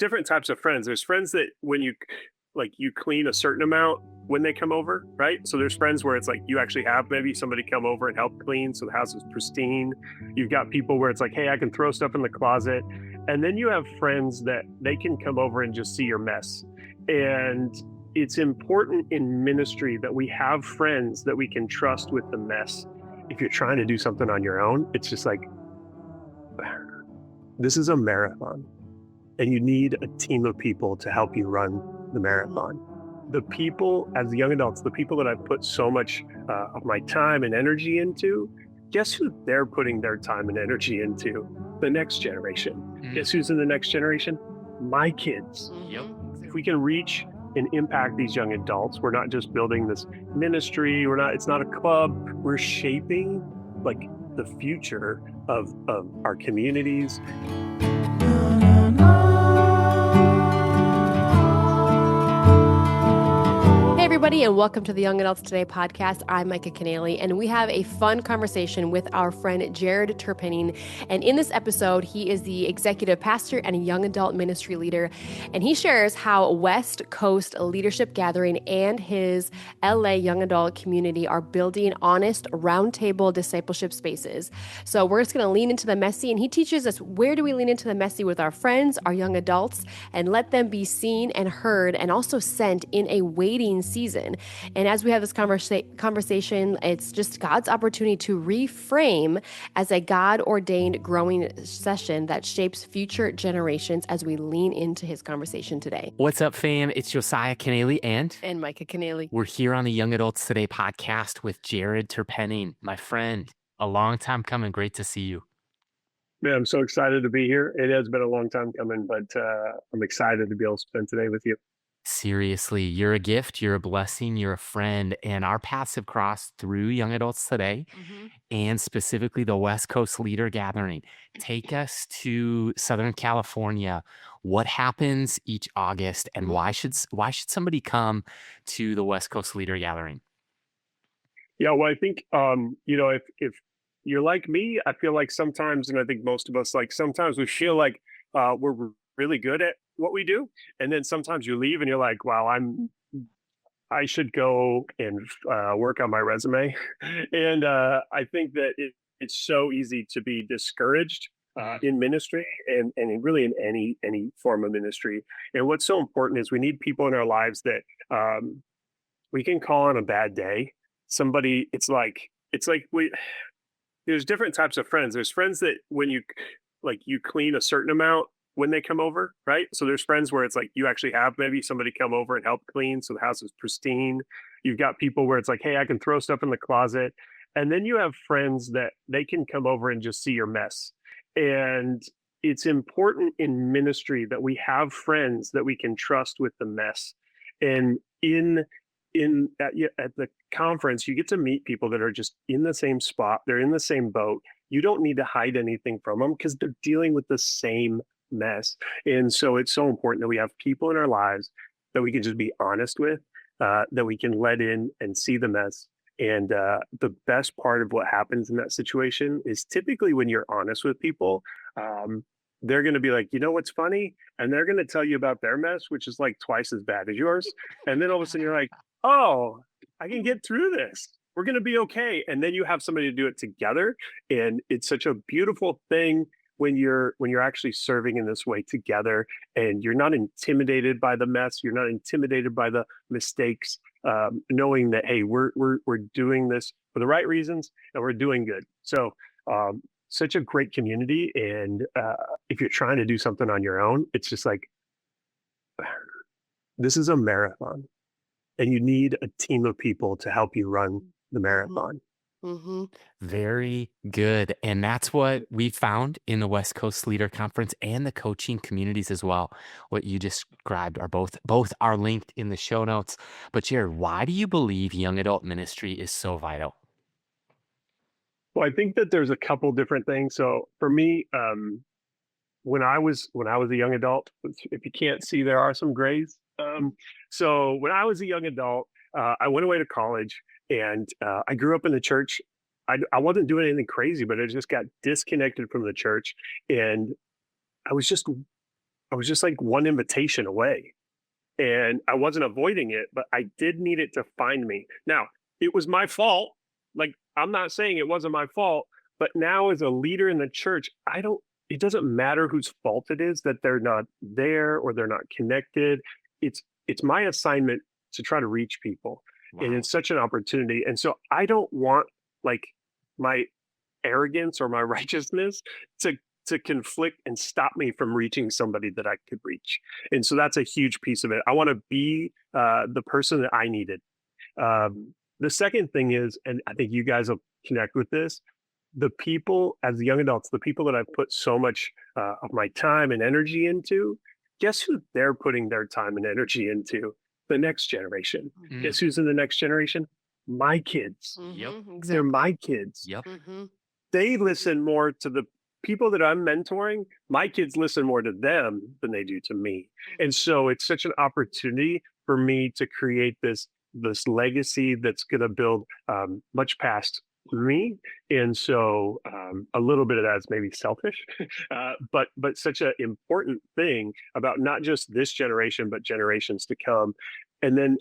different types of friends. There's friends that when you clean a certain amount when they come over, right? So there's friends where it's like you actually have maybe somebody come over and help clean so the house is pristine. You've got people where it's like, hey, I can throw stuff in the closet. And then you have friends that they can come over and just see your mess. And it's important in ministry that we have friends that we can trust with the mess. If you're trying to do something on your own, it's just like, this is a marathon and you need a team of people to help you run the marathon. The people, as young adults, the people that I've put so much of my time and energy into, guess who they're putting their time and energy into? The next generation. Guess who's in the next generation? My kids. Yep. If we can reach and impact these young adults, we're not just building this ministry, it's not a club, we're shaping like the future of our communities. Hey everybody, and welcome to the Young Adults Today podcast. I'm Micah Keneally, and we have a fun conversation with our friend Jared Terpenning. And in this episode, he is the executive pastor and a young adult ministry leader, and he shares how West Coast Leadership Gathering and his LA young adult community are building honest roundtable discipleship spaces. So we're just going to lean into the messy, and he teaches us where do we lean into the messy with our friends, our young adults, and let them be seen and heard and also sent in a waiting season. And as we have this conversation, it's just God's opportunity to reframe as a God-ordained growing session that shapes future generations as we lean into his conversation today. What's up, fam? It's Josiah Keneally and Micah Keneally. We're here on the Young Adults Today podcast with Jared Terpenning, my friend. A long time coming. Great to see you. Man, I'm so excited to be here. It has been a long time coming, but I'm excited to be able to spend today with you. Seriously, you're a gift, you're a blessing, you're a friend, and our paths have crossed through Young Adults Today and specifically the West Coast Leader Gathering. Take us to Southern California. What happens each August, and why should somebody come to the West Coast Leader Gathering? Yeah, well, I think if you're like me, I feel like sometimes, and I think most of us, like sometimes we feel like we're really good at what we do, and then sometimes you leave and you're like, wow, I should go and work on my resume. And I think that it's so easy to be discouraged in ministry and really in any form of ministry. And what's so important is we need people in our lives that we can call on a bad day. Somebody, it's like there's different types of friends. There's friends that when you clean a certain amount when they come over, right? So there's friends where it's like you actually have maybe somebody come over and help clean so the house is pristine. You've got people where it's like, hey, I can throw stuff in the closet. And then you have friends that they can come over and just see your mess. And it's important in ministry that we have friends that we can trust with the mess. And at the conference, you get to meet people that are just in the same spot. They're in the same boat. You don't need to hide anything from them because they're dealing with the same mess. And so it's so important that we have people in our lives that we can just be honest with, that we can let in and see the mess. And the best part of what happens in that situation is typically when you're honest with people, they're going to be like, you know what's funny? And they're going to tell you about their mess, which is like twice as bad as yours. And then all of a sudden you're like, oh, I can get through this. We're going to be okay. And then you have somebody to do it together. And it's such a beautiful thing when you're actually serving in this way together, and you're not intimidated by the mess. You're not intimidated by the mistakes, knowing that, hey, we're doing this for the right reasons and we're doing good. So such a great community. And if you're trying to do something on your own, it's just like, this is a marathon and you need a team of people to help you run the marathon. Very good. And that's what we found in the West Coast Leader Conference and the coaching communities as well. What you described are both are linked in the show notes. But Jared, why do you believe young adult ministry is so vital? Well, I think that there's a couple different things. So for me, when I was a young adult, if you can't see, there are some grays. So when I was a young adult, I went away to college, and I grew up in the church. I wasn't doing anything crazy, but I just got disconnected from the church, and I was just I was just like one invitation away. And I wasn't avoiding it, but I did need it to find me. Now, it was my fault. Like, I'm not saying it wasn't my fault, but now as a leader in the church, it doesn't matter whose fault it is that they're not there or they're not connected. It's my assignment to try to reach people. And Wow. it's such an opportunity. And so I don't want like my arrogance or my righteousness to conflict and stop me from reaching somebody that I could reach. And so that's a huge piece of it. I want to be the person that I needed. The second thing is, and I think you guys will connect with this, the people as young adults, the people that I've put so much of my time and energy into, guess who they're putting their time and energy into? The next generation. Mm. Guess who's in the next generation? My kids. Yep. They're my kids. Yep. They listen more to the people that I'm mentoring. My kids listen more to them than they do to me. And so it's such an opportunity for me to create this legacy that's going to build much past me. And so a little bit of that is maybe selfish, but such an important thing about not just this generation, but generations to come. And then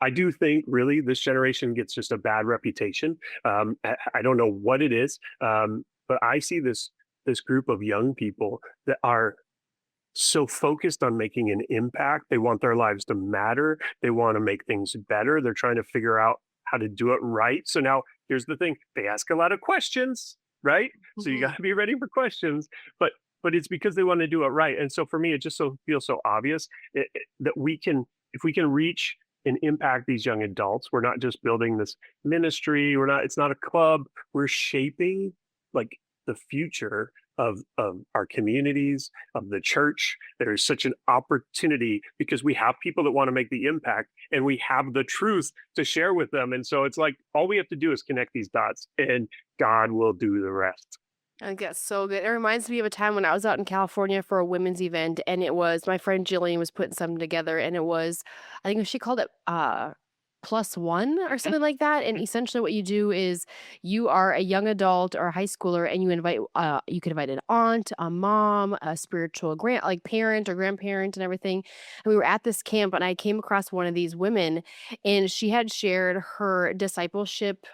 I do think really this generation gets just a bad reputation. I don't know what it is, but I see this group of young people that are so focused on making an impact. They want their lives to matter. They want to make things better. They're trying to figure out how to do it right. So now here's the thing: they ask a lot of questions, right? So you got to be ready for questions, but it's because they want to do it right. And so for me, it just feels so obvious that if we can reach and impact these young adults, we're not just building this ministry. It's not a club. We're shaping like the future of our communities, of the church. There is such an opportunity because we have people that want to make the impact and we have the truth to share with them. And so it's like all we have to do is connect these dots and God will do the rest. I think that's so good. It reminds me of a time when I was out in California for a women's event, and it was my friend Jillian was putting something together, and it was, I think she called it plus one or something like that. And essentially, what you do is you are a young adult or a high schooler, and you could invite an aunt, a mom, a spiritual parent or grandparent, and everything. And we were at this camp, and I came across one of these women, and she had shared her discipleship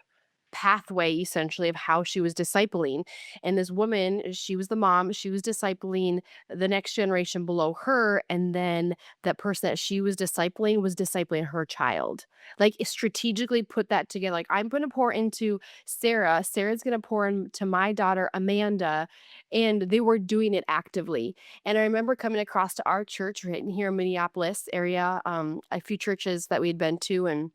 pathway essentially of how she was discipling. And this woman, she was the mom, she was discipling the next generation below her, and then that person that she was discipling her child. Like strategically put that together. Like, I'm going to pour into Sarah's going to pour into my daughter Amanda, and they were doing it actively. And I remember coming across to our church right in here in Minneapolis area, a few churches that we had been to, and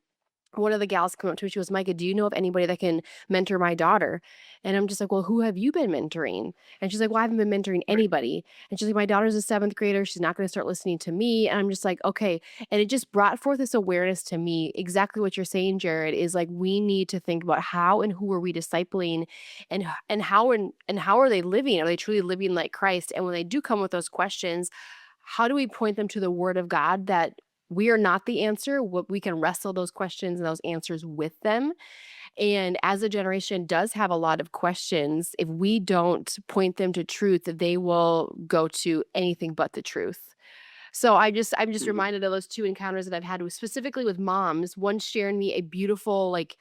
one of the gals came up to me. She goes, "Micah, do you know of anybody that can mentor my daughter?" And I'm just like, "Well, who have you been mentoring?" And she's like, "Well, I haven't been mentoring anybody." And she's like, "My daughter's a seventh grader. She's not going to start listening to me." And I'm just like, okay. And it just brought forth this awareness to me. Exactly what you're saying, Jared, is like, we need to think about how and who are we discipling, and how are they living? Are they truly living like Christ? And when they do come with those questions, how do we point them to the word of God that we are not the answer? We can wrestle those questions and those answers with them. And as a generation does have a lot of questions, if we don't point them to truth, they will go to anything but the truth. So I'm just reminded of those two encounters that I've had specifically with moms. One sharing me a beautiful, like,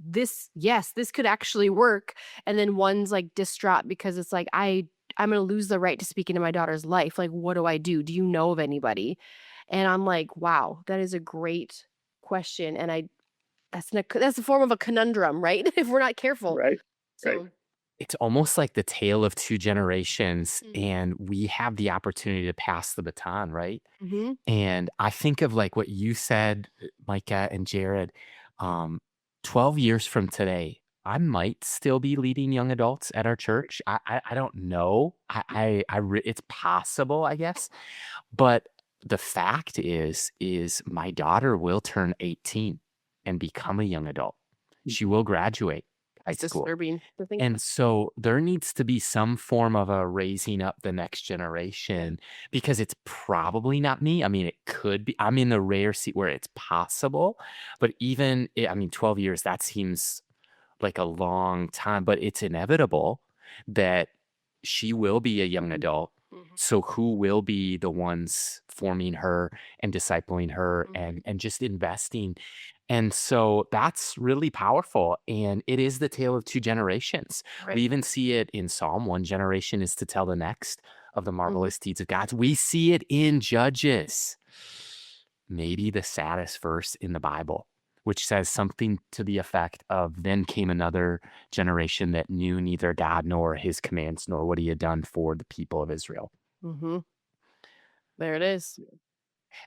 this could actually work. And then one's like distraught because it's like, I'm going to lose the right to speak into my daughter's life. Like, what do I do? Do you know of anybody? And I'm like, wow, that is a great question. And that's a form of a conundrum, right? If we're not careful. Right. So, It's almost like the tale of two generations, Mhm. and we have the opportunity to pass the baton, right? Mhm. And I think of like what you said, Micah and Jared, um, 12 years from today, I might still be leading young adults at our church. I don't know. It's possible, I guess. But the fact is my daughter will turn 18 and become a young adult. She will graduate high It's school. disturbing to think. And so there needs to be some form of a raising up the next generation, because it's probably not me. I mean, it could be. I'm in the rare seat where it's possible, but even, 12 years, that seems like a long time, but it's inevitable that she will be a young adult Mhm. So who will be the ones forming her and discipling her Mhm. and just investing? And so that's really powerful. And it is the tale of two generations. We Right. even see it in Psalm. One generation is to tell the next of the Mhm. marvelous deeds of God. We see it in Judges, maybe the saddest verse in the Bible, which says something to the effect of, then came another generation that knew neither God nor his commands nor what he had done for the people of Israel. Mhm. There it is.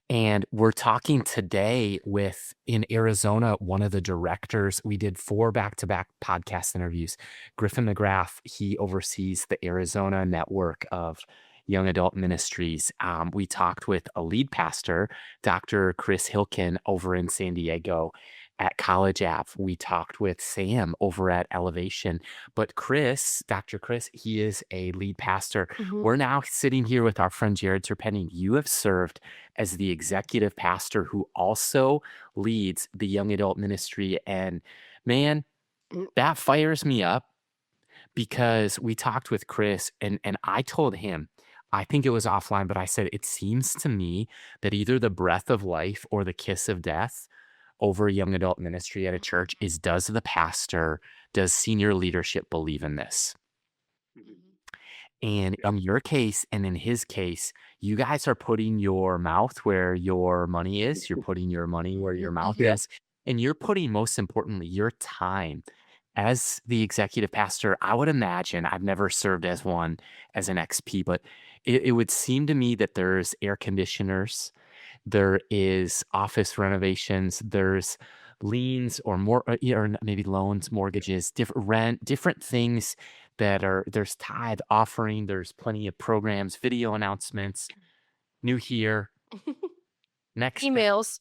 And we're talking today with, in Arizona, one of the directors. We did 4 back-to-back podcast interviews. Griffin McGrath, he oversees the Arizona network of young adult ministries. We talked with a lead pastor, Dr. Chris Hilkin, over in San Diego at College Ave. We talked with Sam over at Elevation. But Chris, Dr. Chris, he is a lead pastor. Mhm. We're now sitting here with our friend Jared Terpenning. You have served as the executive pastor who also leads the young adult ministry. And man, Mm. that fires me up because we talked with Chris and I told him, I think it was offline, but I said, it seems to me that either the breath of life or the kiss of death over young adult ministry at a church is, does the pastor, does senior leadership believe in this? Mhm. And in your case and in his case, you guys are putting your mouth where your money is. You're putting your money where your mouth Yeah. is. And you're putting, most importantly, your time. As the executive pastor, I would imagine, I've never served as one as an XP, but it would seem to me that there's air conditioners, there is office renovations, there's liens or more, or maybe loans, mortgages, different rent, different things that are, there's tithe offering, there's plenty of programs, video announcements, new here, next step. Emails.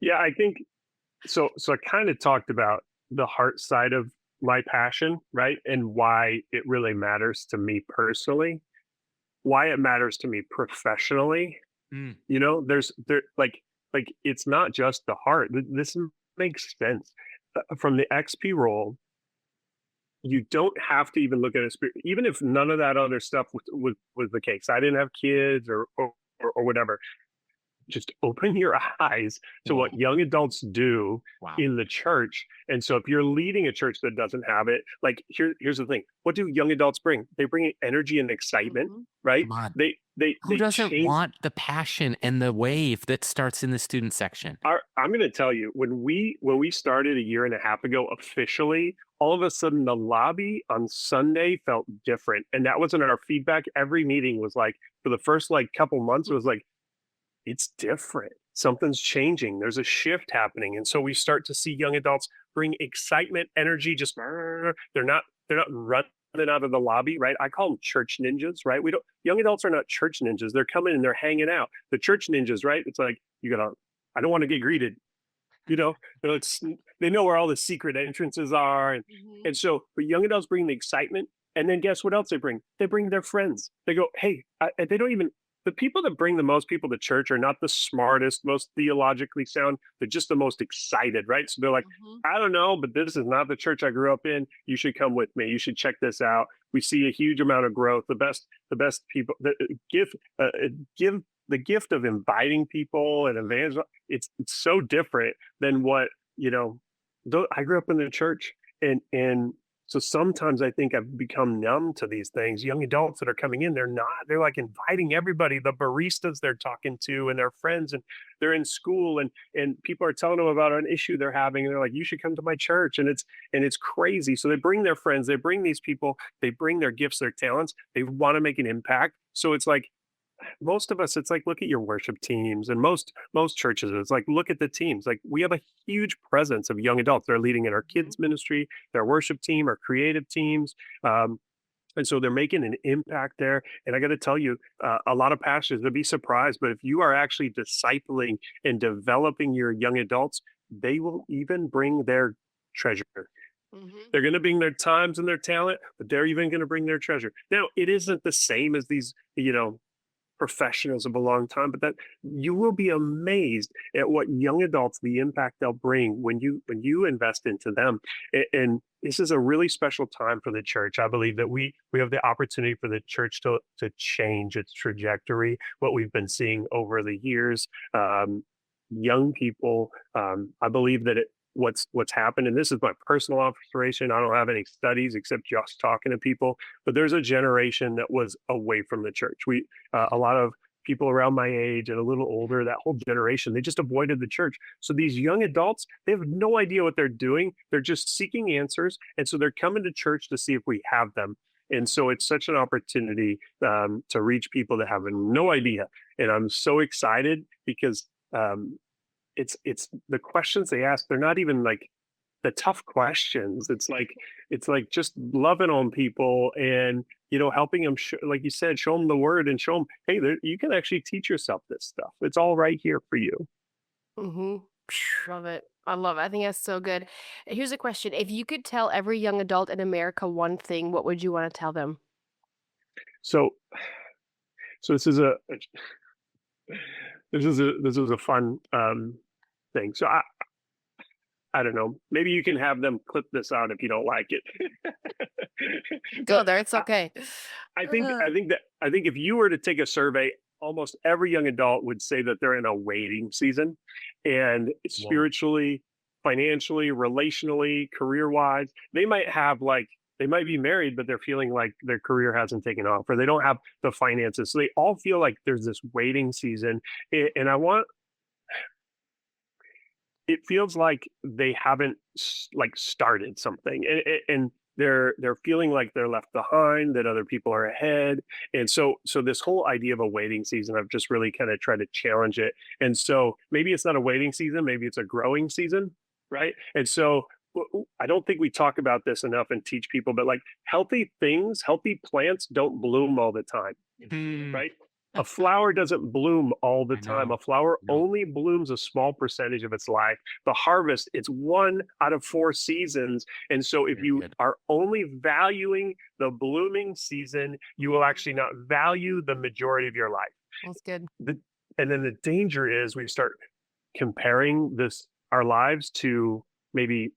Yeah, I think so. So I kind of talked about the heart side of my passion, right? And why it really matters to me personally, why it matters to me professionally. Mm, There like it's not just the heart. This makes sense. From the XP role, you don't have to even look at a spirit, even if none of that other stuff was the case. I didn't have kids or whatever. Just open your eyes to whoa, what young adults do wow. in the church. And so if you're leading a church that doesn't have it, like here's the thing. What do young adults bring? They bring energy and excitement, Mhm. right? Come on. Who They doesn't change want the passion and the wave that starts in the student section? I'm going to tell you, when we started a year and a half ago officially, all of a sudden the lobby on Sunday felt different, and that wasn't our feedback. Every meeting was like, for the first like couple months, it was like, it's different. Something's changing. There's a shift happening. And so we start to see young adults bring excitement, energy, just they're not running out of the lobby, right? I call them church ninjas, right? We don't Young adults are not church ninjas. They're coming and they're hanging out. The church ninjas, right? It's like you gotta I don't want to get greeted. You know, they're like, they know where all the secret entrances are. And Mhm. and so but young adults bring the excitement. And then guess what else they bring? They bring their friends. They go, hey, they don't even the people that bring the most people to church are not the smartest, most theologically sound. They're just the most excited, right? So they're like, Mhm. I don't know, but this is not the church I grew up in. You should come with me. You should check this out. We see a huge amount of growth. The best people that give the gift of inviting people and evangel. It's so different than what you know. I grew up in the church, and so sometimes I think I've become numb to these things. Young adults that are coming in, they're not. They're like inviting everybody, the baristas they're talking to, and their friends, and they're in school, and people are telling them about an issue they're having, and they're like, "You should come to my church," and it's crazy. So they bring their friends, they bring these people, they bring their gifts, their talents. They want to make an impact. So it's like most of us, it's like look at your worship teams, and most churches it's like look at the teams. Like we have a huge presence of young adults. They're leading in our Mhm. kids ministry, their worship team, our creative teams, um, and so they're making an impact there. And I got to tell you, a lot of pastors would be surprised, but if you are actually discipling and developing your young adults, they will even bring their treasure. Mhm. They're going to bring their times and their talent, but they're even going to bring their treasure. Now it isn't the same as these professionals of a long time, but that you will be amazed at what young adults, the impact they'll bring when you invest into them. And this is a really special time for the church. I believe that we have the opportunity for the church to change its trajectory, what we've been seeing over the years. Young people, I believe that what's happened, and this is my personal observation. I don't have any studies except just talking to people, but there's a generation that was away from the church. A lot of people around my age and a little older, that whole generation, they just avoided the church. So these young adults, they have no idea what they're doing. They're just seeking answers, and so they're coming to church to see if we have them. And so it's such an opportunity to reach people that have no idea. And I'm so excited because it's the questions they ask. They're not even like the tough questions. It's like just loving on people and helping them. Like you said, show them the word and show them, hey, you can actually teach yourself this stuff. It's all right here for you. Mm-hmm. Love it. I love it. I think that's so good. Here's a question. If you could tell every young adult in America one thing, what would you want to tell them? So this is a this is a fun thing. So I don't know. Maybe you can have them clip this out if you don't like it. Go But there. It's okay. I think if you were to take a survey, almost every young adult would say that they're in a waiting season, and Whoa. spiritually, financially, relationally, career-wise, they might be married, but they're feeling like their career hasn't taken off, or they don't have the finances. So they all feel like there's this waiting season, and it feels like they haven't like started something, and they're feeling like they're left behind, that other people are ahead. And so this whole idea of a waiting season, I've just really kind of tried to challenge it. And so maybe it's not a waiting season, maybe it's a growing season, right? And so I don't think we talk about this enough and teach people, but like healthy plants don't bloom all the time, Hmm. right? A flower doesn't bloom all the I time. know. A flower No. only blooms a small percentage of its life. The harvest, it's 1 out of 4 seasons. And so if Very you good. are only valuing the blooming season, you will actually not value the majority of your life. That's good. And then the danger is we start comparing our lives to maybe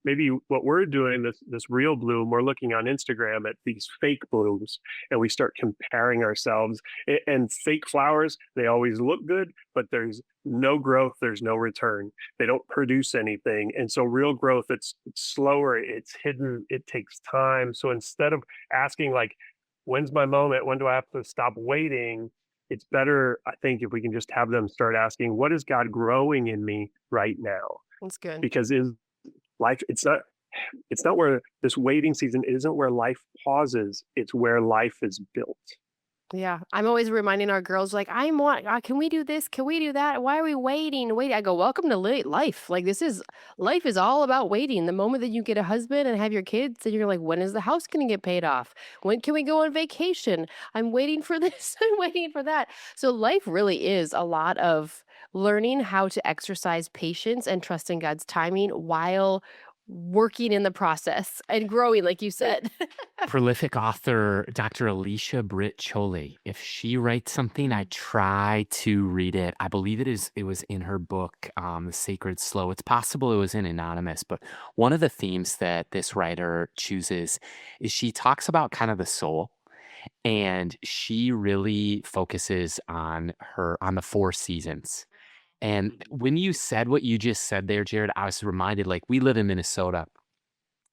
what we're doing, this real bloom. We're looking on Instagram at these fake blooms, and we start comparing ourselves. And fake flowers, they always look good, but there's no growth, there's no return. They don't produce anything. And so real growth, it's slower, it's hidden, it takes time. So instead of asking like, when's my moment, when do I have to stop waiting, it's better, I think, if we can just have them start asking, what is God growing in me right now? That's good. Because is life, it's not where this waiting season isn't where life pauses, it's where life is built. Yeah, I'm always reminding our girls, like, can we do this? Can we do that? Why are we waiting? Wait, I go, welcome to life. Like, life is all about waiting. The moment that you get a husband and have your kids, then you're like, when is the house going to get paid off? When can we go on vacation? I'm waiting for this. I'm waiting for that. So life really is a lot of learning how to exercise patience and trust in God's timing while working in the process and growing, like you said. Prolific author Dr. Alicia Britt Chole. If she writes something, I try to read it. I believe it was in her book, The Sacred Slow. It's possible it was in Anonymous, but one of the themes that this writer chooses is she talks about kind of the soul, and she really focuses on the 4 seasons. And when you said what you just said there, Jared, I was reminded, like, we live in Minnesota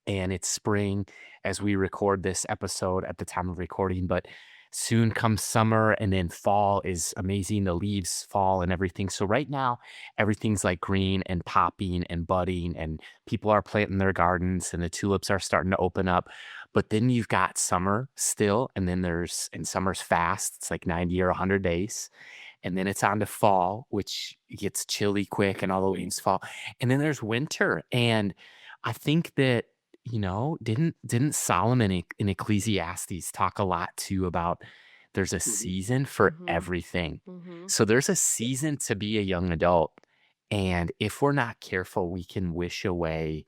and it's spring as we record this episode at the time of recording, but soon comes summer, and then fall is amazing. The leaves fall and everything. So right now, everything's like green and popping and budding, and people are planting their gardens, and the tulips are starting to open up. But then you've got summer still, and and summer's fast. It's like 90 or 100 days. And then it's on to fall, which gets chilly quick and all the leaves fall. And then there's winter. And I think that, didn't Solomon in Ecclesiastes talk a lot too about there's a season for Mhm. everything. Mhm. So there's a season to be a young adult. And if we're not careful, we can wish away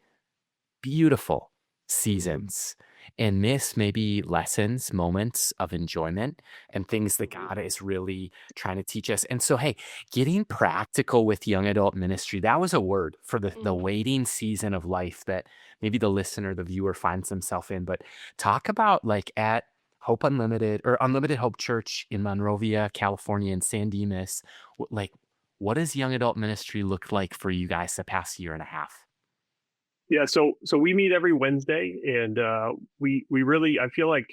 beautiful seasons. and miss maybe lessons, moments of enjoyment, and things that Mhm. God is really trying to teach us. And so, hey, getting practical with young adult ministry, that was a word for the Mhm. waiting season of life that maybe the listener, the viewer finds himself in. But talk about like at Hope Unlimited or Unlimited Hope Church in Monrovia, California, in San Dimas, like what does young adult ministry look like for you guys the past year and a half? Yeah, so we meet every Wednesday, and we really, I feel like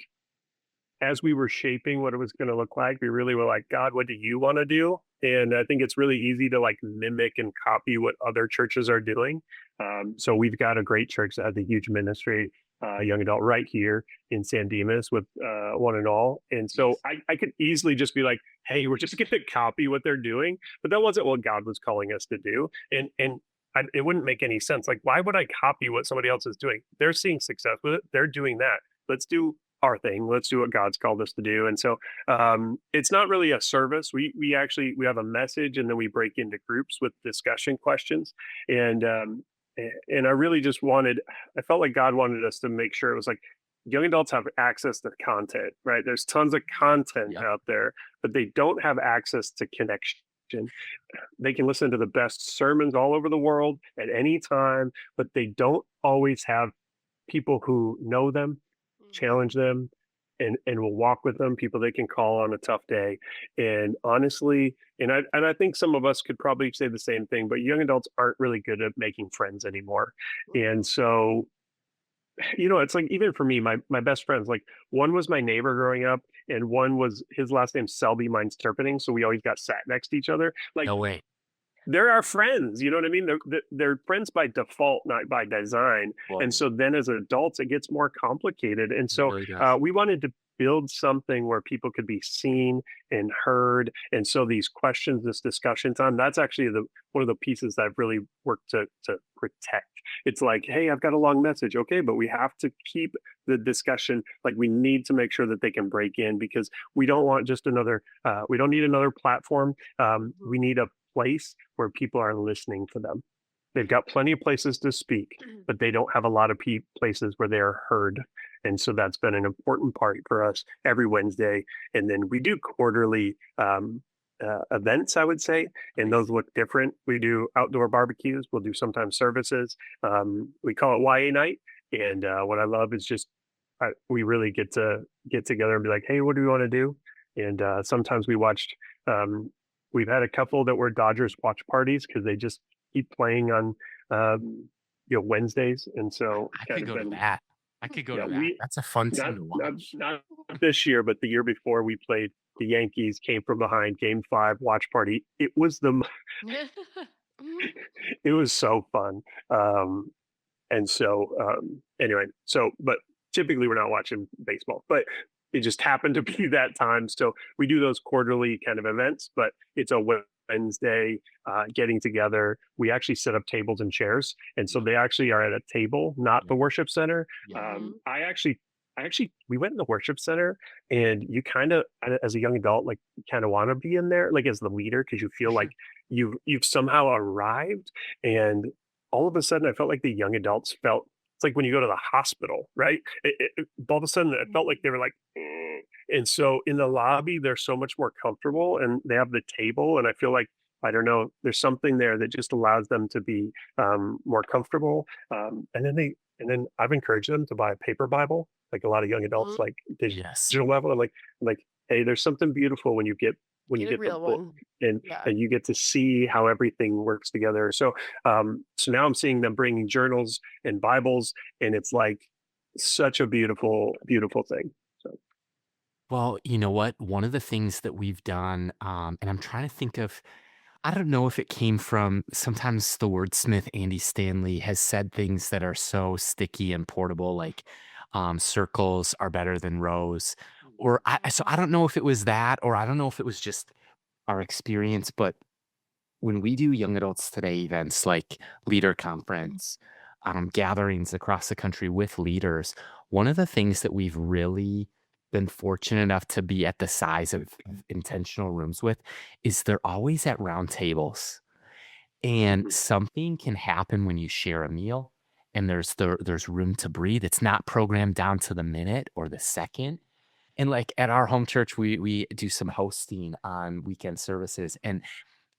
as we were shaping what it was going to look like, we really were like, God, what do you want to do? And I think it's really easy to like mimic and copy what other churches are doing. So we've got a great church that has a huge ministry, young adult right here in San Dimas with one and all. And so Yes. I could easily just be like, hey, we're just going to copy what they're doing. But that wasn't what God was calling us to do. And it wouldn't make any sense. Like, why would I copy what somebody else is doing? They're seeing success with it. They're doing that. Let's do our thing. Let's do what God's called us to do. And so it's not really a service. We actually we have a message, and then we break into groups with discussion questions. And and I really just wanted, I felt like God wanted us to make sure it was like young adults have access to content, right? There's tons of content Yep. out there, but they don't have access to connection. They can listen to the best sermons all over the world at any time, but they don't always have people who know them, Mhm. challenge them, and will walk with them, people they can call on a tough day. And honestly, and I think some of us could probably say the same thing, but young adults aren't really good at making friends anymore. And so, it's like even for me, my best friends, like one was my neighbor growing up, and one was his last name's Selby, mine's Terpening, so we always got sat next to each other. Like No way. they're our friends, you know what I mean? They're friends by default, not by design. And Whoa. so then as adults, it gets more complicated. And It so really does. we wanted to build something where people could be seen and heard. And so these questions, this discussion time, that's actually the one of the pieces that I've really worked to protect. It's like, hey, I've got a long message. Okay, but we have to keep the discussion, like we need to make sure that they can break in, because we don't want just another we don't need another platform. We need a place where people are listening to them. They've got plenty of places to speak, but they don't have a lot of places where they are heard. And so that's been an important part for us every Wednesday. And then we do quarterly events, I would say, and Nice. those look different. We do outdoor barbecues. We'll do sometimes services. We call it YA night. And what I love is just we really get to get together and be like, hey, what do we want to do? And sometimes we watched we've had a couple that were Dodgers watch parties because they just keep playing on Wednesdays, and so I kind could of go to been that. I could go yeah to that. we That's a fun not team to not watch. not this year, but the year before we played the Yankees, came from behind, Game 5 watch party. It was Mhm. it was so fun. And so, anyway, so, but typically we're not watching baseball, but it just happened to be that time. So we do those quarterly kind of events, but it's a Wednesday getting together. We actually set up tables and chairs. And so Yep. they actually are at a table, not the Yep. worship center. Yep. Mhm. We went in the worship center, and you kind of, as a young adult, like you kind of want to be in there, like as the leader, because you feel like you've somehow arrived. And all of a sudden I felt like the young adults felt, it's like when you go to the hospital, right? All of a sudden it felt like they were like, "Mm." And so in the lobby, they're so much more comfortable, and they have the table. And I feel like, I don't know, there's something there that just allows them to be more comfortable. And then I've encouraged them to buy a paper Bible, like a lot of young adults, Mhm. like Yes. digital Bible. I'm like, hey, there's something beautiful when you Get a get the real book, one. and Yeah. and you get to see how everything works together. So now I'm seeing them bringing journals and Bibles, and it's like such a beautiful, beautiful thing. So Well, you know what? One of the things that we've done, and I'm trying to think of, I don't know if it came from sometimes the wordsmith Andy Stanley has said things that are so sticky and portable, like circles are better than rows. Or so I don't know if it was that, or I don't know if it was just our experience, but when we do young adults today events like leader conference, gatherings across the country with leaders, one of the things that we've really been fortunate enough to be at the size of intentional rooms with is they're always at round tables. And mhm, something can happen when you share a meal. and there's room to breathe. It's not programmed down to the minute or the second. And like at our home church, we do some hosting on weekend services, and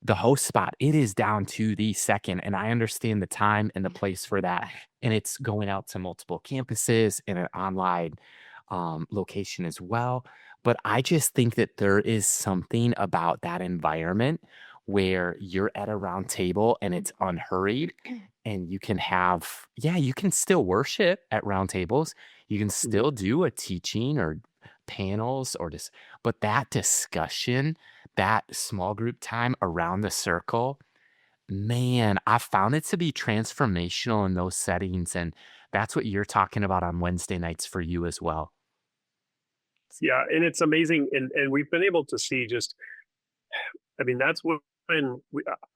the host spot, it is down to the second. And I understand the time and the place for that. And it's going out to multiple campuses and an online location as well. But I just think that there is something about that environment where you're at a round table and it's unhurried, and you can have, yeah, you can still worship at round tables. You can Mhm. still do a teaching or panels or just, but that discussion, that small group time around the circle, man, I found it to be transformational in those settings. And that's what you're talking about on Wednesday nights for you as well. Yeah, and it's amazing, and we've been able to see just, I mean, that's when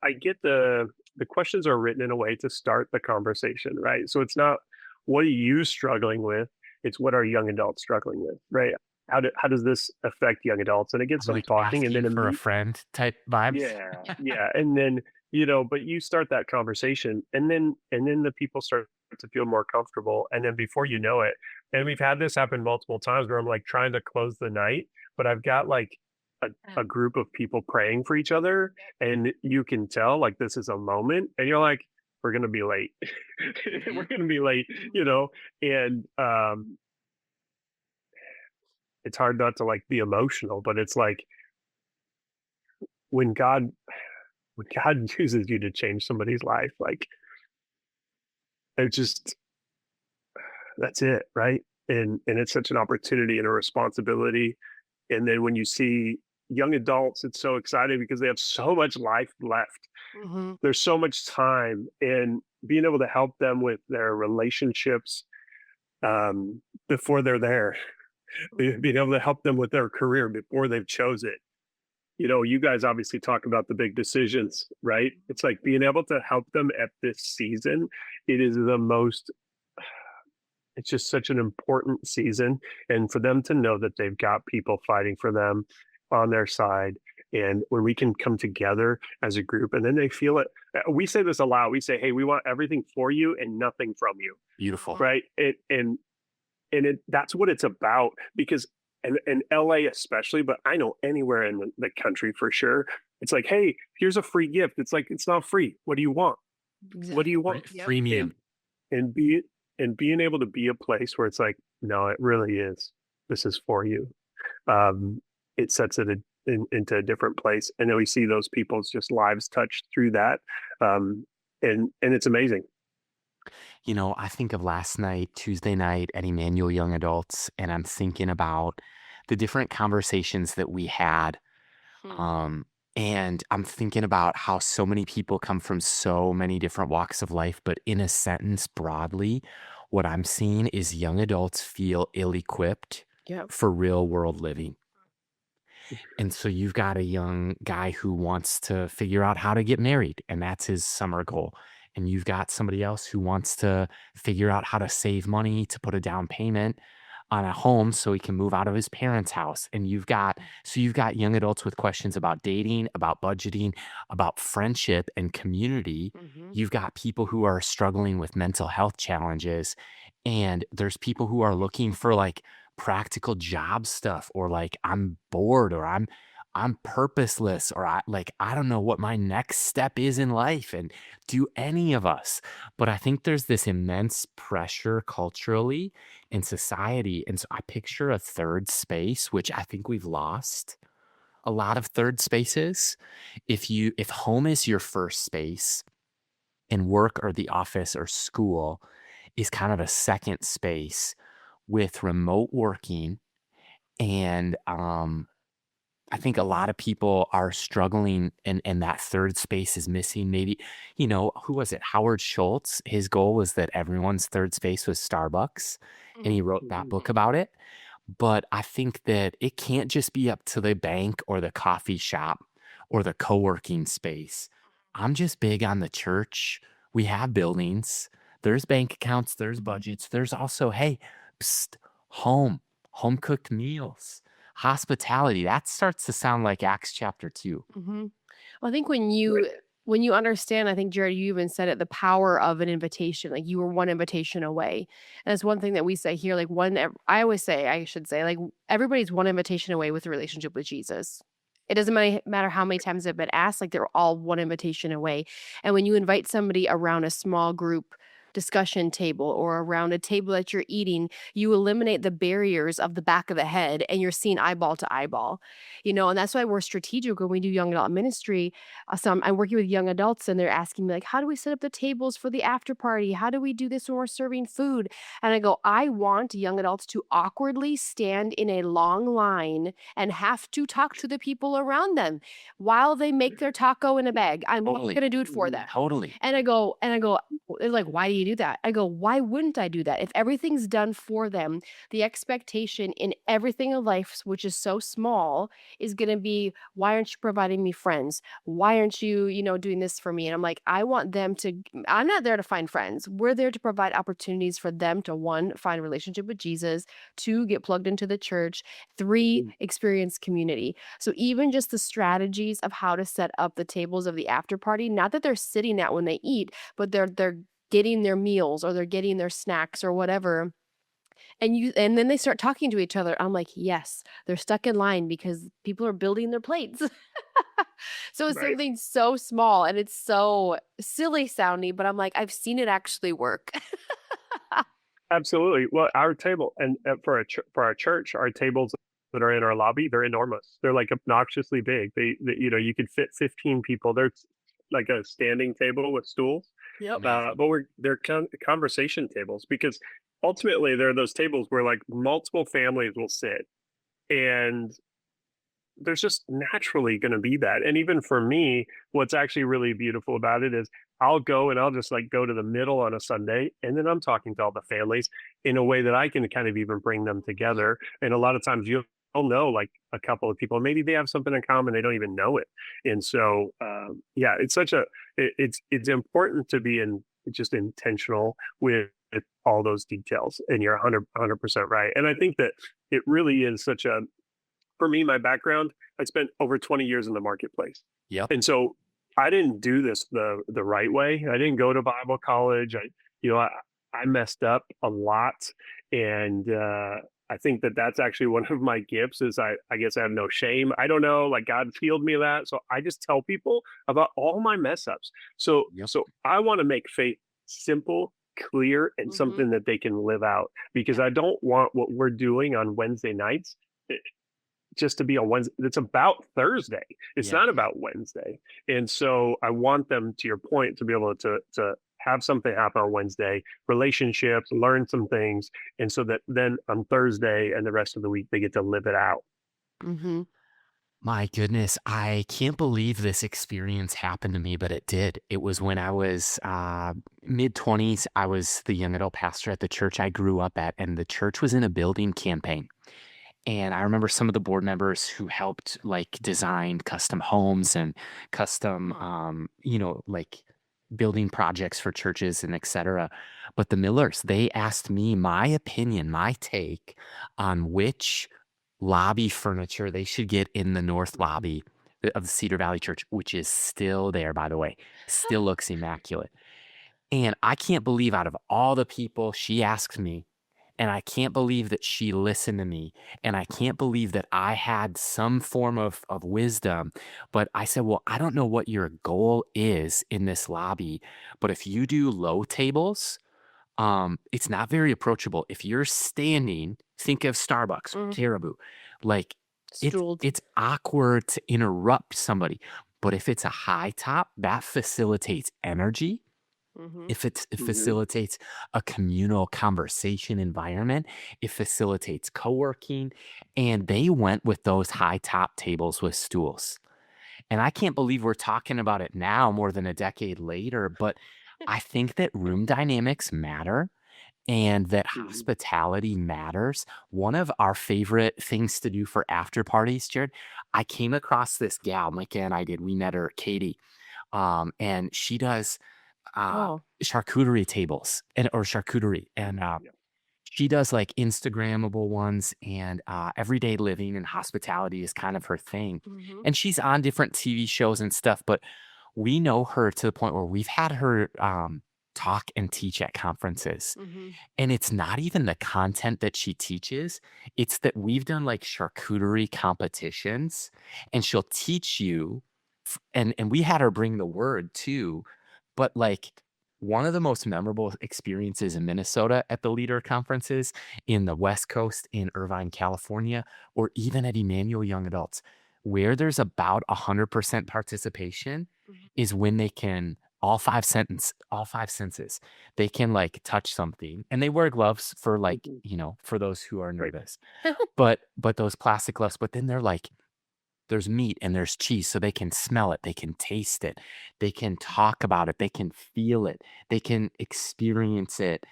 I get the questions are written in a way to start the conversation, right? So it's not what are you struggling with, it's what are young adults struggling with, right? How does this affect young adults? And it gets them Like talking, and then asking for a friend type vibes. yeah, yeah, and then, but you start that conversation, and then the people start to feel more comfortable, and then before you know it, and we've had this happen multiple times where I'm like trying to close the night, but I've got like a group of people praying for each other, and you can tell like this is a moment, and you're like, we're gonna be late, we're Mhm. gonna be late, and it's hard not to like be emotional, but it's like when God when God chooses you to change somebody's life, like it just that's it, right? And it's such an opportunity and a responsibility. And then when you see young adults, it's so exciting because they have so much life left. Hmm. There's so much time, and being able to help them with their relationships before they're there, being able to help them with their career before they've chose it. You guys obviously talk about the big decisions, right? It's like being able to help them at this season. It is the most it's just such an important season, and for them to know that they've got people fighting for them on their side, and when we can come together as a group, and then they feel it. We say this a lot. We say, hey, we want everything for you and nothing from you, Beautiful. right? That's what it's about, because and LA especially, but I know anywhere in the country for sure, it's like, hey, here's a free gift. It's like, it's not free. What do you want? What do Exactly. you want? Yep. and Freemium. and be and being able to be a place where it's like, no, it really is, this is for you. um it sets it into a different place, and then we see those people's just lives touched through that. And it's amazing. I think of last night, Tuesday night at Emmanuel Young Adults, and I'm thinking about the different conversations that we had. Hmm. Um, and I'm thinking about how so many people come from so many different walks of life, but in a sentence broadly, what I'm seeing is young adults feel ill-equipped Yep. for real world living. And so you've got a young guy who wants to figure out how to get married, and that's his summer goal. And you've got somebody else who wants to figure out how to save money to put a down payment on a home so he can move out of his parents' house. And you've got young adults with questions about dating, about budgeting, about friendship and community. Hmm. You've got people who are struggling with mental health challenges. And there's people who are looking for like practical job stuff, or like I'm bored, or I'm purposeless, or I don't know what my next step is in life, and do any of us. But I think there's this immense pressure culturally in society, and so I picture a third space, which I think we've lost a lot of third spaces. If home is your first space and work or the office or school is kind of a second space, with remote working, and I think a lot of people are struggling, and that third space is missing. Maybe, who was it? Howard Schultz. His goal was that everyone's third space was Starbucks, and he wrote that Mhm. book about it. But I think that it can't just be up to the bank or the coffee shop or the co-working space. I'm just big on the church. We have buildings. There's bank accounts, there's budgets. There's also, hey, psst, home, home cooked meals, hospitality. That starts to sound like Acts chapter 2. Hmm. Well, I think when you Right. when you understand, I think, Jared, you even said it, the power of an invitation, like you were one invitation away. And that's one thing that we say here, like I always say, I should say, like everybody's one invitation away with a relationship with Jesus. It doesn't matter how many times they've been asked, like they're all one invitation away. And when you invite somebody around a small group discussion table or around a table that you're eating, you eliminate the barriers of the back of the head and you're seeing eyeball to eyeball, and that's why we're strategic when we do young adult ministry. I'm working with young adults and they're asking me like, how do we set up the tables for the after party? How do we do this when we're serving food? And I go, I want young adults to awkwardly stand in a long line and have to talk to the people around them while they make their taco in a bag. I'm not Totally. going to do it for them. Totally. And I go, they're like, why do you do that? I go, why wouldn't I do that? If everything's done for them, the expectation in everything in life, which is so small, is going to be, why aren't you providing me friends? Why aren't you, doing this for me? And I'm like, I'm not there to find friends. We're there to provide opportunities for them to, one, find a relationship with Jesus, two, get plugged into the church, three, experience community. So even just the strategies of how to set up the tables of the after party, not that they're sitting at when they eat, but they're getting their meals or they're getting their snacks or whatever. And then they start talking to each other. I'm like, yes, they're stuck in line because people are building their plates. So it's Right. something so small and it's so silly sounding, but I'm like, I've seen it actually work. Absolutely. Well, our table and for our church, our tables that are in our lobby, they're enormous. They're like obnoxiously big. You could fit 15 people. They're like a standing table with stools. Yep. But they're conversation tables because ultimately they're those tables where like multiple families will sit, and there's just naturally going to be that. And even for me, what's actually really beautiful about it is I'll go and I'll just like go to the middle on a Sunday, and then I'm talking to all the families in a way that I can kind of even bring them together. And a lot of times you'll know like a couple of people, maybe they have something in common, they don't even know it. And so, yeah, it's important to be just intentional with all those details. And you're 100% right. And I think that it really is for me, my background, I spent over 20 years in the marketplace. Yep. And so I didn't do this the right way. I didn't go to Bible college. I messed up a lot. And I think that that's actually one of my gifts is I guess I have no shame. I don't know, like God healed me of that. So I just tell people about all my mess ups. So I want to make faith simple, clear, and something that they can live out, because I don't want what we're doing on Wednesday nights just to be on Wednesday. It's about Thursday. It's not about Wednesday. And so I want them, to your point, to be able to have something happen on Wednesday, relationships, learn some things. And so that then on Thursday and the rest of the week, they get to live it out. Mm-hmm. My goodness, I can't believe this experience happened to me, but it did. It was when I was mid-20s. I was the young adult pastor at the church I grew up at, and the church was in a building campaign. And I remember some of the board members who helped like design custom homes and custom, like building projects for churches and etc. But the Millers, they asked me my opinion, my take on which lobby furniture they should get in the north lobby of the Cedar Valley Church, which is still there, by the way, still looks immaculate. And I can't believe out of all the people she asked me, and I can't believe that she listened to me, and I can't believe that I had some form of wisdom. But I said, well, I don't know what your goal is in this lobby, but if you do low tables, it's not very approachable. If you're standing, think of Starbucks, Caribou, like it's awkward to interrupt somebody. But if it's a high top, that facilitates energy. If it facilitates a communal conversation environment, it facilitates co-working, and they went with those high top tables with stools. And I can't believe we're talking about it now more than a decade later, but I think that room dynamics matter and that hospitality matters. One of our favorite things to do for after parties, Jared, I came across this gal, Micah and I did. We met her, Katie, and she does charcuterie tables or charcuterie. And she does like Instagrammable ones, and everyday living and hospitality is kind of her thing. And she's on different TV shows and stuff. But we know her to the point where we've had her talk and teach at conferences. And it's not even the content that she teaches. It's that we've done like charcuterie competitions and she'll teach you. And we had her bring the word too. But like one of the most memorable experiences in Minnesota at the leader conferences in the West Coast in Irvine, California, or even at Emmanuel Young Adults, where there's about 100% participation is when they can all five senses, they can like touch something, and they wear gloves for like, for those who are nervous, but those plastic gloves, but then they're like, there's meat and there's cheese, so they can smell it, they can taste it, they can talk about it, they can feel it, they can experience it.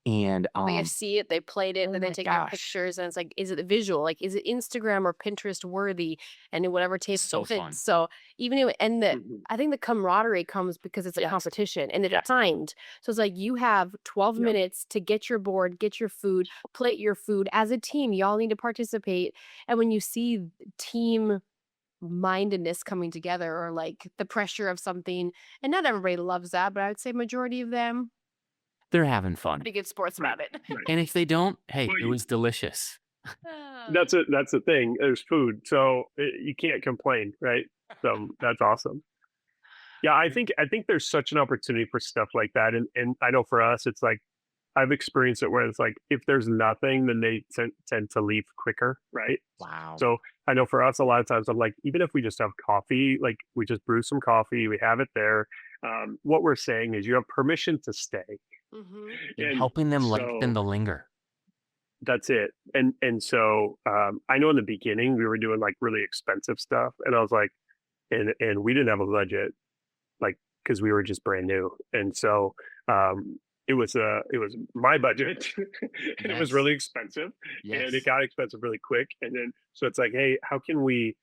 And They see it, they played it, and then they take out pictures, and it's like, is it visual? Like, is it Instagram or Pinterest worthy? And in whatever taste so fits. fun. So I think the camaraderie comes because it's a competition and it's timed. So it's like you have 12 minutes to get your board, get your food, plate your food as a team. Y'all need to participate. And when you see team mindedness coming together, or like the pressure of something, and not everybody loves that, but I would say majority of them, they're having fun. pretty good sports about it. And if they don't, hey, Well, it was delicious. That's it. That's the thing. There's food, so you can't complain, right? So that's awesome. Yeah, I think there's such an opportunity for stuff like that, and I know for us, it's like I've experienced it where it's like if there's nothing, then they tend to leave quicker, right? Wow. So I know for us, a lot of times I'm like, even if we just have coffee, like we just brew some coffee, we have it there. What we're saying is you have permission to stay. You're And helping them so lengthen the linger. that's it. And so I know in the beginning we were doing like really expensive stuff, and I was like, and we didn't have a budget, like because we were just brand new, and so it was my budget, and it was Yes. really expensive, and Yes. it got expensive really quick, and then so it's like, hey, how can we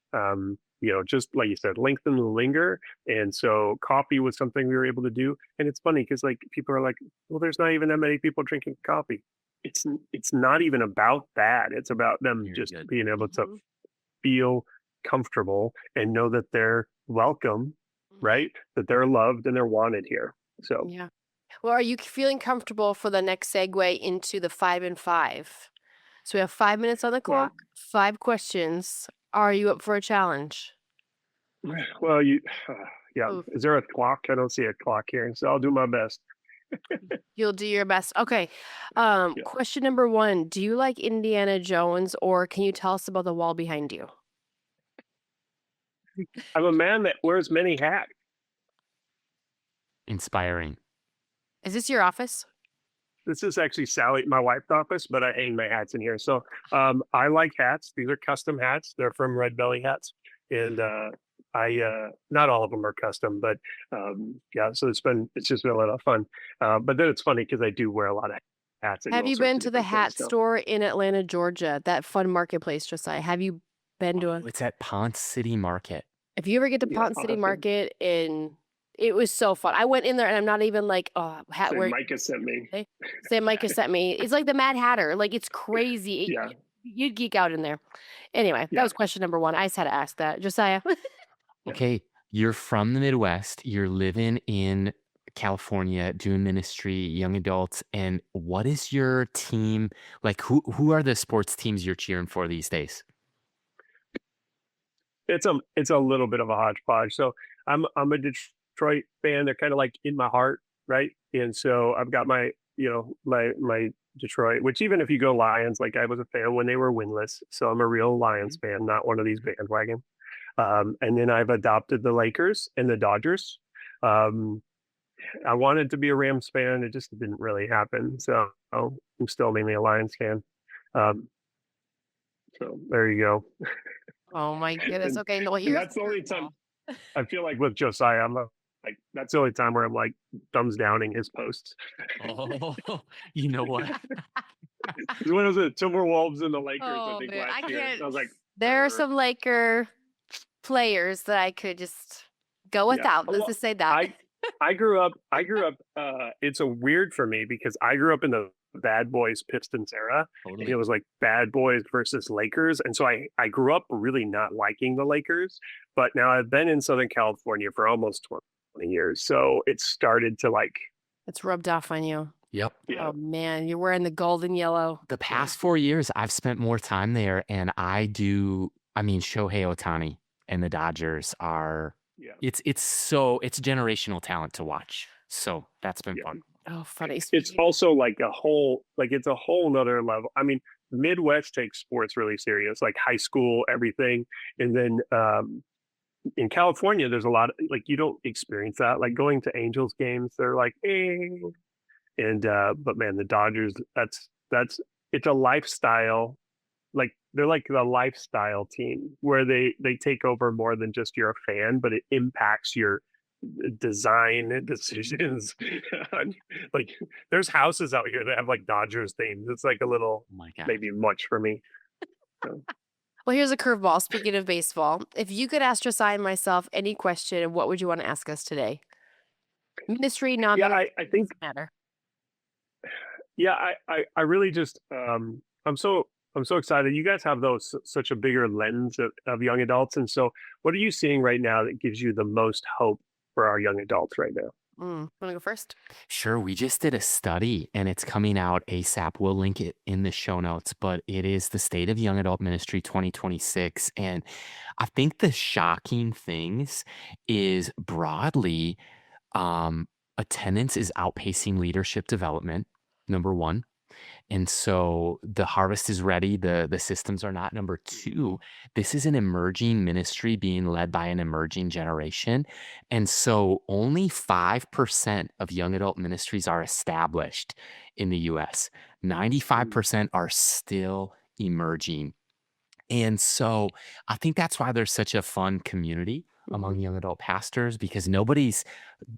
just like you said, lengthen the linger? And so coffee was something we were able to do, and it's funny because like people are like, well, there's not even that many people drinking coffee. It's not even about that. It's about them Very just good. being able to feel comfortable and know that they're welcome, right? That they're loved and they're wanted here. So Yeah. Well, are you feeling comfortable for the next segue into the 5 and 5? So we have 5 minutes on the clock, 5 questions. Are you up for a challenge? well, yeah. Oof. Is there a clock? I don't see a clock here, so I'll do my best. You'll do your best. Okay. Yeah. Question number 1. Do you like Indiana Jones, or can you tell us about the wall behind you? I'm a man that wears many hats. Inspiring. Is this your office? This is actually Sally, my wife's office, but I hang my hats in here. So I like hats. These are custom hats. They're from Red Belly Hats, and I not all of them are custom, but yeah. So it's just been a lot of fun. But then it's funny because I do wear a lot of hats. And Have you all sorts been of to the different hat things, so. store in Atlanta, Georgia? That fun marketplace, Josiah. Have you been to a? It's at Ponce City Market. If you ever get to Yeah, Ponce I'll City have to. Market, it was so fun. I went in there and I'm not even like, oh, hat Say wear. Micah sent me. Say Micah sent me. It's like the Mad Hatter. Like, it's crazy. Yeah. You'd geek out in there. Anyway, that Yeah. was question number 1. I just had to ask that. Josiah. Yeah. Okay, you're from the Midwest. You're living in California, doing ministry, young adults. And what is your team like? Who are the sports teams you're cheering for these days? It's a little bit of a hodgepodge. So I'm a Detroit fan. They're kind of like in my heart, right? And so I've got my my Detroit. Which even if you go Lions, like I was a fan when they were winless, so I'm a real Lions fan, not one of these bandwagon. And then I've adopted the Lakers and the Dodgers. I wanted to be a Rams fan. It just didn't really happen. So I'm still mainly a Lions fan. So there you go. Oh my goodness. And, Okay, no, and here's that's the only time I feel like with Josiah, like that's the only time where I'm like thumbs downing his posts. Oh, you know what? When was it? Timberwolves and the Lakers, I Oh think man, I last year. can't. I was like, There are some Laker players that I could just go without. Let's Well, just say that. I grew up. It's a weird for me because I grew up in the Bad Boys Pistons era. And it was like Bad Boys versus Lakers, and so I grew up really not liking the Lakers. But now I've been in Southern California for almost 20 years. So it started to like, It's rubbed off on you. Yep. yeah, Oh man, you're wearing the gold and yellow. The past 4 years, I've spent more time there, and I mean, Shohei Ohtani and the Dodgers are yeah, it's generational talent to watch. So that's been yeah. fun. Oh, funny. It's also like it's a whole nother level. I mean, Midwest takes sports really serious, like high school, everything. And then in California, there's a lot of, like, you don't experience that. Like going to Angels games, they're like, eh. And but man, the Dodgers, that's it's a lifestyle. Like they're like the lifestyle team where they take over more than just you're a fan, but it impacts your design decisions. Like there's houses out here that have like Dodgers themes. It's like a little Oh my god. maybe much for me. So, Well, here's a curveball. Speaking of baseball, if you could ask Josiah and myself any question, what would you want to ask us today? Ministry, yeah, non-ministry, I think doesn't matter. yeah, I really just I'm so excited. You guys have those such a bigger lens of young adults, and so what are you seeing right now that gives you the most hope for our young adults right now? Want to go first? Sure, we just did a study and it's coming out ASAP. We'll link it in the show notes, but it is the State of Young Adult Ministry 2026. And I think the shocking things is broadly, attendance is outpacing leadership development, number one. And so the harvest is ready, the systems are not. Number two, this is an emerging ministry being led by an emerging generation. And so only 5% of young adult ministries are established in the US. 95% are still emerging. And so I think that's why there's such a fun community among young adult pastors, because nobody's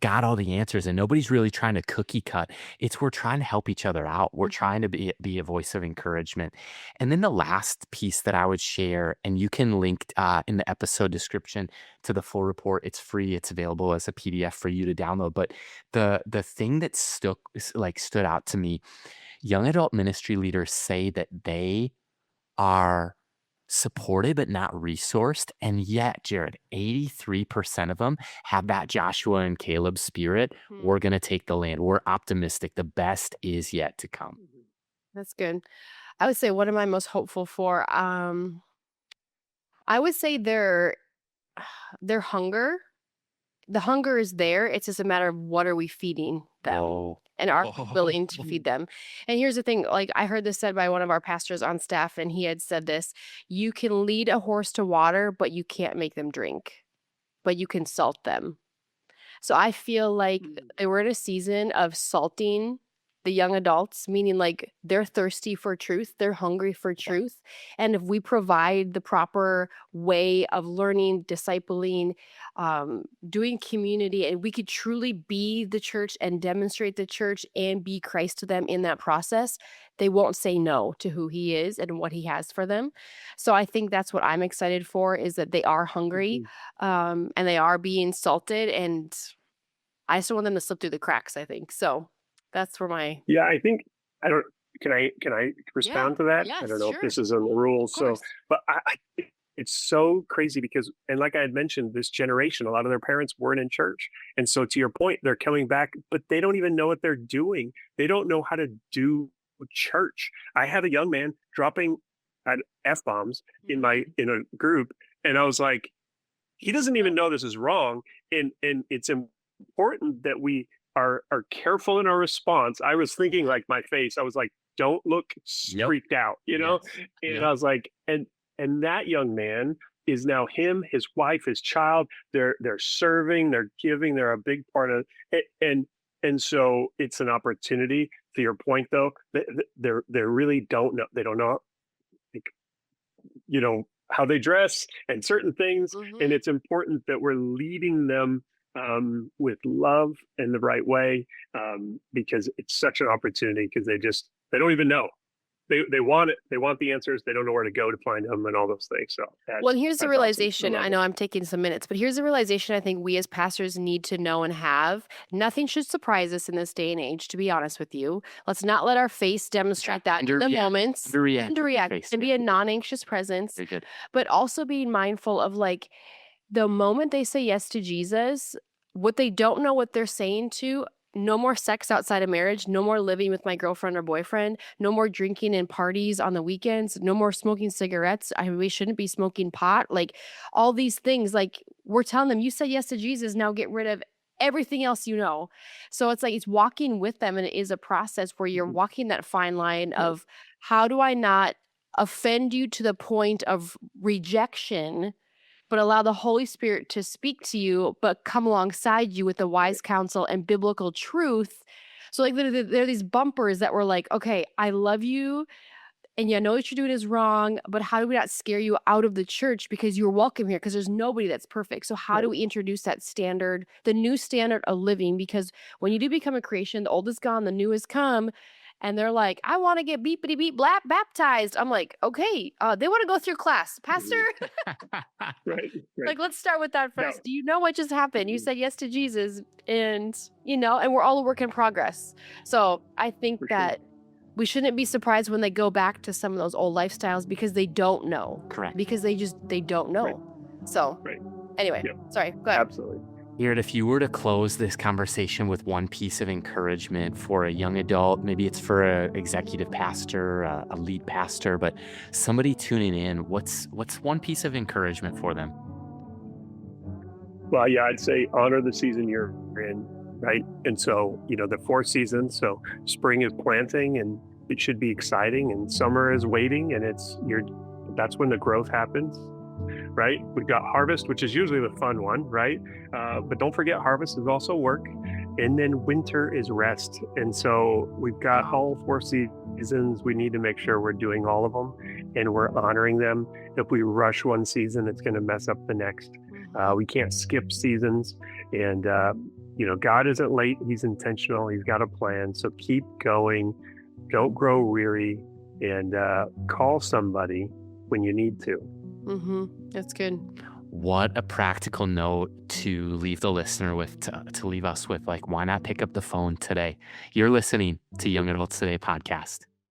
got all the answers and nobody's really trying to cookie cut. It's we're trying to help each other out. We're trying to be a voice of encouragement. And then the last piece that I would share, and you can link in the episode description to the full report. It's free. It's available as a PDF for you to download. But the thing that stood out to me, young adult ministry leaders say that they are supported but not resourced. And yet, Jared, 83% of them have that Joshua and Caleb spirit. We're going to take the land. We're optimistic. The best is yet to come. That's good. I would say, what am I most hopeful for? I would say their hunger. The hunger is there. It's just a matter of what are we feeding them. Whoa. And are we willing to feed them? And here's the thing, like I heard this said by one of our pastors on staff, and he had said this: you can lead a horse to water, but you can't make them drink, but you can salt them. So I feel like we're in a season of salting the young adults, meaning like they're thirsty for truth, they're hungry for truth. And if we provide the proper way of learning, discipling, doing community, and we could truly be the church and demonstrate the church and be Christ to them in that process, they won't say no to who he is and what he has for them. So I think that's what I'm excited for, is that they are hungry, and they are being salted, and I just don't want them to slip through the cracks, I think. So that's where my Yeah, I think I don't. Can I respond to that? I don't know if this is in the rules. So, but it's so crazy because, and like I had mentioned, this generation, a lot of their parents weren't in church, and so to your point, they're coming back, but they don't even know what they're doing. They don't know how to do church. I had a young man dropping f bombs in a group, and I was like, he doesn't even know this is wrong, and it's important that we are careful in our response. I was thinking like my face. I was like, don't look freaked out, you know? And I was like, and that young man is now him, his wife, his child. They're serving, they're giving, they're a big part of it. And so it's an opportunity. To your point, though, they really don't know. They don't know, like, you know, how they dress and certain things. And it's important that we're leading them with love in the right way, because it's such an opportunity, because they don't even know. They want it. They want the answers. They don't know where to go to find them and all those things. So well, here's the awesome. realization. I know I'm taking some minutes, but here's the realization I think we as pastors need to know and have. Nothing should surprise us in this day and age, to be honest with you. Let's not let our face demonstrate that in the moments. Underreact and be a non-anxious presence, but also being mindful of, like, the moment they say yes to Jesus, what they don't know what they're saying to, no more sex outside of marriage, no more living with my girlfriend or boyfriend, no more drinking and parties on the weekends, no more smoking cigarettes. We shouldn't be smoking pot. Like all these things, like we're telling them, you said yes to Jesus, now get rid of everything else you know. So it's like it's walking with them, and it is a process where you're walking that fine line of how do I not offend you to the point of rejection, but allow the Holy Spirit to speak to you, but come alongside you with the wise counsel and biblical truth. So like there are these bumpers that were like, okay, I love you, and you know what you're doing is wrong, but how do we not scare you out of the church because you're welcome here? Because there's nobody that's perfect. So how do we introduce that standard, the new standard of living? Because when you do become a creation, the old is gone, the new has come. And they're like, I want to get beepity beep blap baptized. I'm like, okay, they want to go through class, Pastor. Right. Like, let's start with that first. Yeah. Do you know what just happened? You said yes to Jesus, and and we're all a work in progress. So I think For that we shouldn't be surprised when they go back to some of those old lifestyles because they don't know. Correct. Because they don't know. Right. So anyway, sorry, go ahead. Absolutely. Jared, if you were to close this conversation with one piece of encouragement for a young adult, maybe it's for an executive pastor, a lead pastor, but somebody tuning in, what's one piece of encouragement for them? Well, yeah, I'd say honor the season you're in, right? And so, the 4 seasons. So spring is planting, and it should be exciting, and summer is waiting, and that's when the growth happens, right? We've got harvest, which is usually the fun one, right? But don't forget, harvest is also work. And then winter is rest. And so we've got all 4 seasons. We need to make sure we're doing all of them and we're honoring them. If we rush one season, it's going to mess up the next. We can't skip seasons. And, God isn't late. He's intentional. He's got a plan. So keep going. Don't grow weary, and call somebody when you need to. That's good. What a practical note to leave the listener with, to leave us with. Like, why not pick up the phone today? You're listening to Young Adults Today podcast.